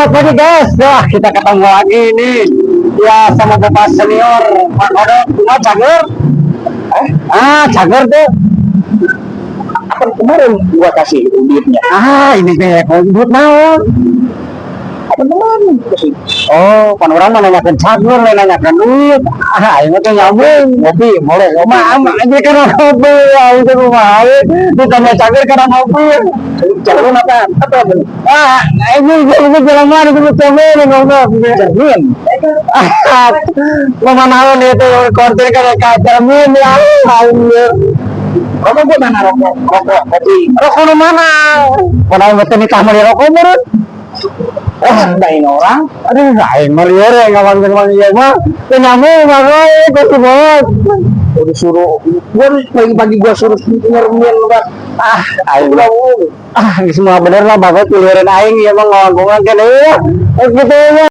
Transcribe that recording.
Selamat pagi guys. Wah, kita ketemu lagi nih. Ya sama Bapak senior Pak Kodok. Cuma Cager. Cager tuh. Kan kemarin gua kasih duitnya. Ini kayak kondut mau. Apa kemarin kasih? Oh, kan orang mana nanyakan Cager, nanyakan duit. Ini tuh nyambung. Ngopi, boleh ngopi. Aja karena mobil, ya itu rumah. Ditanya Cager karena mobil. Calon apa? Apa bener? Ini jalan mana itu Cager ngomong. Jamin. Mama naon itu konten kayak Camin ya. Rokok gua mana rokok? Rokok kopi. Rokok nu mana? Padahal betul nih kamar rokok meren. Dain orang. Aduh, aing mah lieur ya ngawang-ngawang ieu mah. Teu nyambung mah kopi bos. Udah suruh gua pagi-pagi gua suruh ngermin udah. Aing udah semua bener lah bapak pilihan aing ya mah ngawang-ngawang kan ya. Gitu ya.